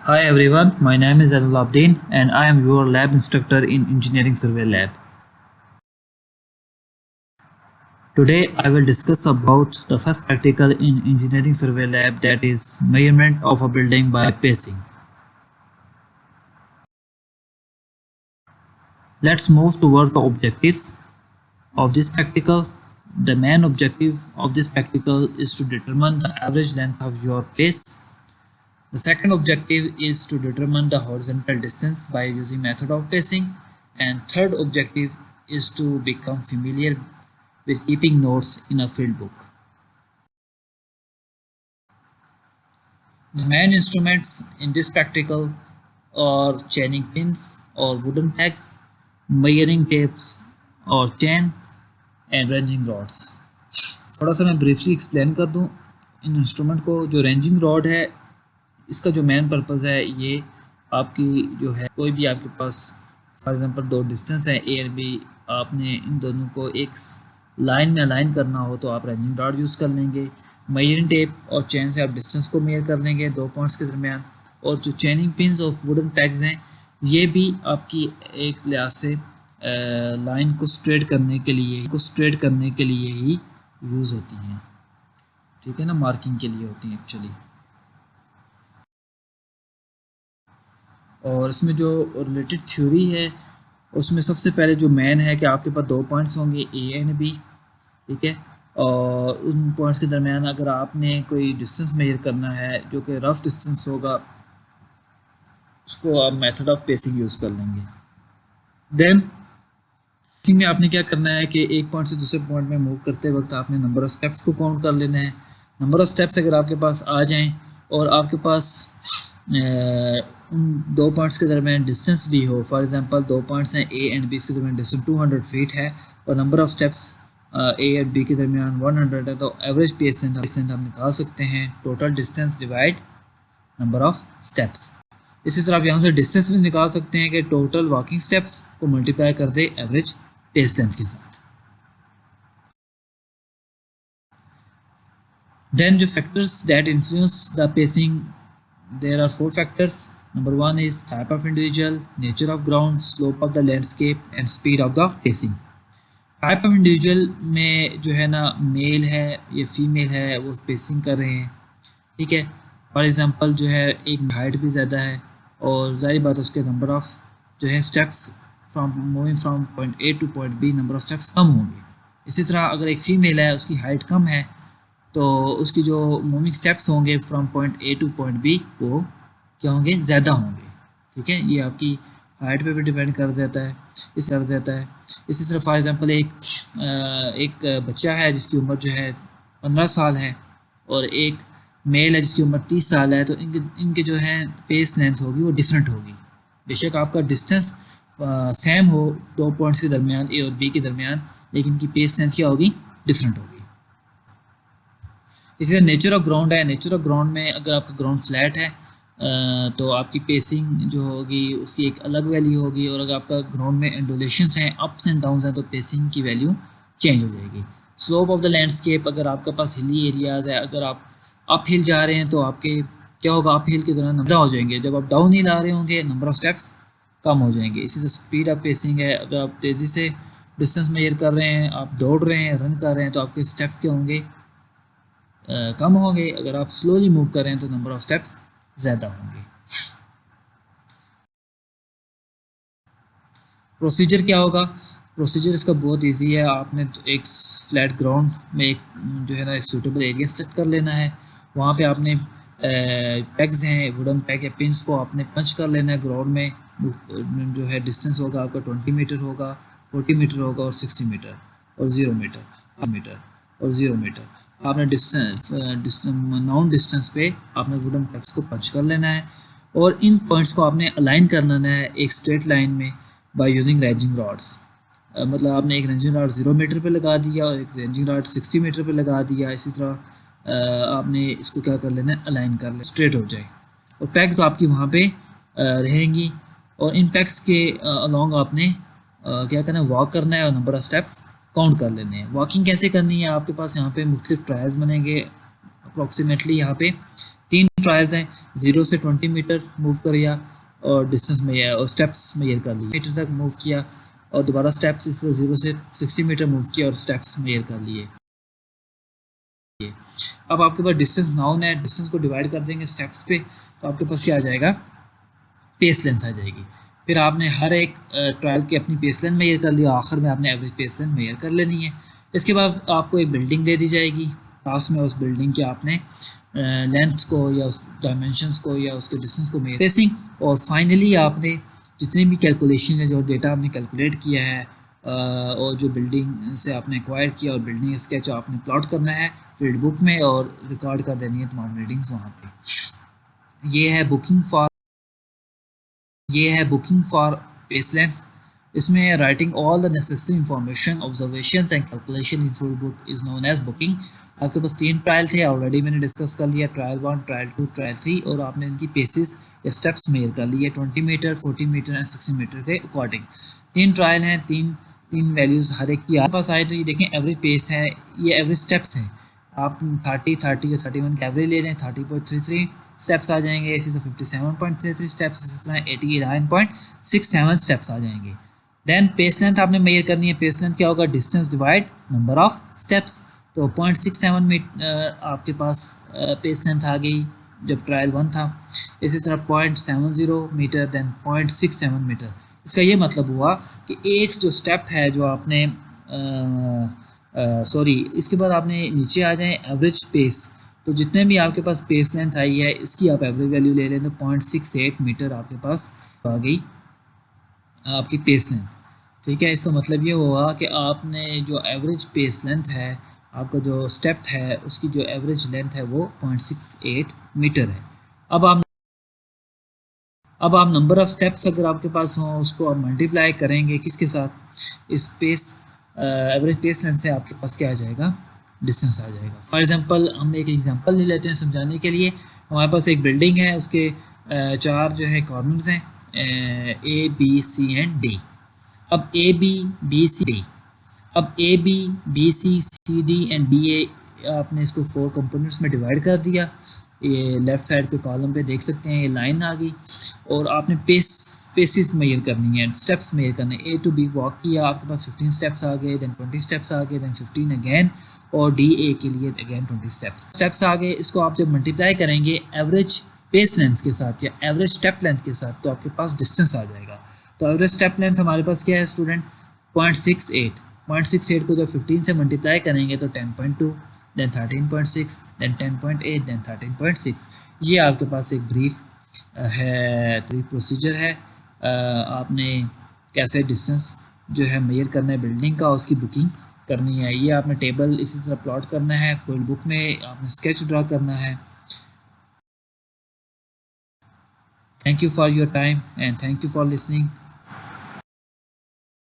Hi everyone, my name is Adul Abdin and I am your lab instructor in Engineering Survey Lab. Today I will discuss about the first practical in Engineering Survey Lab, that is measurement of a building by pacing. Let's move towards the objectives of this practical. The main objective of this practical is to determine the average length of your pace. The second objective is to determine the horizontal distance by using method of pacing, and third objective is to become familiar with keeping notes in a field book. The main instruments in this practical are chaining pins or wooden pegs, measuring tapes or chain, and ranging rods. थोड़ा सा मैं briefly explain कर दूं इन instrument को। जो ranging rod है, इसका जो मेन पर्पज़ है, ये आपकी जो है कोई भी आपके पास फॉर एग्जांपल दो डिस्टेंस है ए और बी, आपने इन दोनों को एक लाइन में अलाइन करना हो तो आप रेंजिंग रॉड यूज़ कर लेंगे। मेजरिंग टेप और चेन से आप डिस्टेंस को मेजर कर लेंगे दो पॉइंट्स के दरमियान। और जो चेनिंग पिन्स ऑफ वुडन टैग्स हैं, ये भी आपकी एक लिहाज से लाइन को स्ट्रेट करने के लिए ही यूज़ होती हैं, ठीक है ना, मार्किंग के लिए होती हैं एक्चुअली। और इसमें जो रिलेटेड थ्योरी है, उसमें सबसे पहले जो मेन है कि आपके पास दो पॉइंट्स होंगे ए एंड बी, ठीक है, और उन पॉइंट्स के दरमियान अगर आपने कोई डिस्टेंस मेजर करना है जो कि रफ डिस्टेंस होगा, उसको आप मेथड ऑफ पेसिंग यूज़ कर लेंगे। देन पेसिंग में आपने क्या करना है कि एक पॉइंट से दूसरे पॉइंट में मूव करते वक्त आपने नंबर ऑफ स्टेप्स को काउंट कर लेना है। नंबर ऑफ स्टेप्स अगर आपके पास आ जाएं और आपके पास उन दो पॉइंट्स के दरमियान डिस्टेंस भी हो, फॉर एग्जांपल दो पॉइंट्स हैं ए एंड बी, इसके दरमियान डिस्टेंस 200 फीट है और नंबर ऑफ स्टेप्स ए और बी के दरमियान 100 है, तो एवरेज पेस लेंथ आप निकाल सकते हैं total distance divide number of steps. इसी तरह आप यहाँ से डिस्टेंस भी निकाल सकते हैं कि टोटल वॉकिंग स्टेप्स को मल्टीप्लाई कर दे एवरेज पेस लेंथ के साथ। Then the factors that influence the pacing, there are four factors. Number one is type of individual, nature of ground, slope of the landscape and speed of the pacing. Type of individual में जो है ना, mail है या female है, वो pacing कर रहे हैं, ठीक है। फॉर एग्जांपल जो है एक हाइट भी ज़्यादा है और जाहिर बात है उसके नंबर ऑफ जो है steps moving from point A to point B, number of steps कम होंगे। इसी तरह अगर एक फीमेल है, उसकी हाइट कम है, तो उसकी जो मूविंग स्टेप्स होंगे from point A to point B, वो क्या होंगे, ज़्यादा होंगे, ठीक है। ये आपकी हाइट पे भी डिपेंड कर देता है। इसी तरह फॉर एग्जांपल एक बच्चा है जिसकी उम्र जो है 15 साल है और एक मेल है जिसकी उम्र 30 साल है, तो इनके जो है पेस लेंथ होगी वो डिफरेंट होगी। बेशक आपका डिस्टेंस सेम हो दो पॉइंट्स के दरमियान ए और बी के दरमियान, लेकिन इनकी पेस लेंथ क्या होगी, डिफरेंट होगी। इसी तरह नेचर ऑफ ग्राउंड है। नेचर ऑफ ग्राउंड में अगर आपका ग्राउंड फ्लैट है तो आपकी पेसिंग जो होगी उसकी एक अलग वैल्यू होगी, और अगर आपका ग्राउंड में एंडोलेशंस हैं, अप्स एंड डाउन्स हैं, तो पेसिंग की वैल्यू चेंज हो जाएगी। स्लोप ऑफ द लैंडस्केप, अगर आपके पास हिली एरियाज़ है, अगर आप अप हिल जा रहे हैं तो आपके क्या होगा, अप हिल के दौरान ज़्यादा हो जाएंगे, जब आप डाउन हिल आ रहे होंगे नंबर ऑफ स्टेप्स कम हो जाएंगे। इसी से स्पीड ऑफ पेसिंग है, अगर आप तेज़ी से डिस्टेंस मेजर कर रहे हैं, आप दौड़ रहे हैं, रन कर रहे हैं, तो आपके स्टेप्स क्या होंगे, कम होंगे। अगर आप स्लोली मूव कर रहे हैं तो नंबर ऑफ स्टेप्स ज़्यादा होंगे। प्रोसीजर क्या होगा, प्रोसीजर इसका बहुत इजी है। आपने एक फ्लैट ग्राउंड में एक जो है ना एक सूटेबल एरिया सेलेक्ट कर लेना है। वहाँ पे आपने पैग्स हैं, वुडन पैग या पिंस को आपने पंच कर लेना है। ग्राउंड में जो है डिस्टेंस होगा आपका 20 मीटर होगा, 40 मीटर होगा और 60 मीटर और 0 मीटर और 0 मीटर। आपने नाउन डिस्टेंस पे आपने वुडन पैग्स को पंच कर लेना है और इन पॉइंट्स को आपने अलाइन कर लेना है एक स्ट्रेट लाइन में बाय यूजिंग रेंजिंग रॉड्स। मतलब आपने एक रेंजिंग रॉड 0 मीटर पे लगा दिया और एक रेंजिंग रॉड 60 मीटर पे लगा दिया। इसी तरह आपने इसको क्या कर लेना है, अलाइन कर लेना, स्ट्रेट हो जाए, और पैग्स आपकी वहाँ पे रहेंगी। और इन पैग्स के अलॉन्ग आपने क्या करना है, वॉक करना है और नंबर ऑफ स्टेप्स काउंट कर लेने हैं। वॉकिंग कैसे करनी है, आपके पास यहाँ पे मुख्तलिफ ट्रायल्स बनेंगे। अप्रॉक्सीमेटली यहाँ पे 3 ट्रायल्स हैं। 0 से 20 मीटर मूव किया और डिस्टेंस में और स्टेप्स मेजर कर लिए, मीटर तक मूव किया और दोबारा स्टेप्स इस 0 से 60 मीटर मूव किया और स्टेप्स मेजर कर लिए। अब आपके पास डिस्टेंस नाउन है, डिस्टेंस को डिवाइड कर देंगे स्टेप्स पे तो आपके पास क्या आ जाएगा, पेस लेंथ आ जाएगी। फिर आपने हर एक ट्रायल की अपनी पेस लेंथ मेजर कर लिया, आखिर में आपने एवरेज पेस लेंथ मेजर कर लेनी है। इसके बाद आपको एक बिल्डिंग दे दी जाएगी, पास में उस बिल्डिंग के आपने लेंथ को या उस डायमेंशंस को या उसके डिस्टेंस को मेजर पेसिंग, और फाइनली आपने जितनी भी कैलकुलेशन है, जो डेटा आपने कैलकुलेट किया है और जो बिल्डिंग से आपने एक्वायर किया और बिल्डिंग स्केच आपने प्लॉट करना है फील्ड बुक में और रिकॉर्ड कर देनी है तमाम रीडिंग्स वहाँ पे। ये है बुकिंग फॉर पेस लेंथ। इसमें writing all the necessary information, observations and calculation in field book is known as booking. आपके पास 3 ट्रायल थे, ऑलरेडी मैंने डिस्कस कर लिया, ट्रायल 1, ट्रायल 2, ट्रायल 3, और आपने इनकी पेसिस या स्टेप्स मेजर कर लिए 20 मीटर, 40 मीटर एंड 60 मीटर के अकॉर्डिंग। 3 ट्रायल हैं, तीन वैल्यूज़ हर एक की आपके पास आए। तो ये देखें एवरेज पेस है, ये एवरेज स्टेप्स हैं। आप 30 और 31 के एवरेज ले जाएँ, 30.33 स्टेप्स आ जाएंगे, इसी तरह 57.33 स्टेप्स, इसी तरह 89.67 स्टेप्स आ जाएंगे। देन पेस लेंथ आपने मेजर करनी है। पेस लेंथ क्या होगा, distance divide number of steps. तो 0.67 मीटर आपके पास पेस लेंथ आ गई जब ट्रायल 1 था। इसी तरह 0.70 मीटर, देन 0.67 मीटर। इसका ये मतलब हुआ कि एक जो स्टेप है जो आपने इसके बाद आपने नीचे आ जाएं एवरेज पेस, तो जितने भी आपके पास पेस लेंथ आई है इसकी आप एवरेज वैल्यू ले लें तो 0.68 मीटर आपके पास आ गई आपकी पेस लेंथ। ठीक है, इसका मतलब ये हुआ कि आपने जो एवरेज पेस लेंथ है, आपका जो स्टेप है उसकी जो एवरेज लेंथ है वो 0.68 मीटर है। अब आप नंबर ऑफ स्टेप्स अगर आपके पास हों उसको आप मल्टीप्लाई करेंगे किसके साथ, इस पेस एवरेज पेस लेंथ से आपके पास क्या आ जाएगा, डिस्टेंस आ जाएगा। फॉर एग्जांपल हम एक एग्जांपल ले लेते हैं समझाने के लिए। हमारे पास एक बिल्डिंग है, उसके 4 जो है कॉर्नर्स हैं, A, B, C and D। अब A, B, B, C, D। अब A, B, B, C, C, D and D A आपने इसको 4 कंपोनेंट्स में डिवाइड कर दिया। ये लेफ़्ट साइड पे कॉलम पे देख सकते हैं ये लाइन आ गई, और आपने पेसिस मेजर करनी है, स्टेप्स मेजर करने। A to B वॉक किया, आपके पास 15 स्टेप्स आ गए, देन 20 स्टेप्स आ गए, देन 15 अगेन, और DA के लिए अगेन 20 स्टेप्स आ गए। इसको आप जब मल्टीप्लाई करेंगे एवरेज पेस लेंथ के साथ या एवरेज स्टेप लेंथ के साथ तो आपके पास डिस्टेंस आ जाएगा। तो एवरेज स्टेप लेंथ हमारे पास क्या है स्टूडेंट, 0.68 को जब 15 से मल्टीप्लाई करेंगे तो 10.2, देन 13.6, देन 10.8, देन 13.6। ये आपके पास एक ब्रीफ प्रोसीजर है। आपने कैसे डिस्टेंस जो है मेजर करना है बिल्डिंग का, उसकी बुकिंग करनी है। ये आपने टेबल इसी तरह प्लॉट करना है, फील्ड बुक में आपने स्केच ड्रा करना है। Thank you for your time and thank you for listening.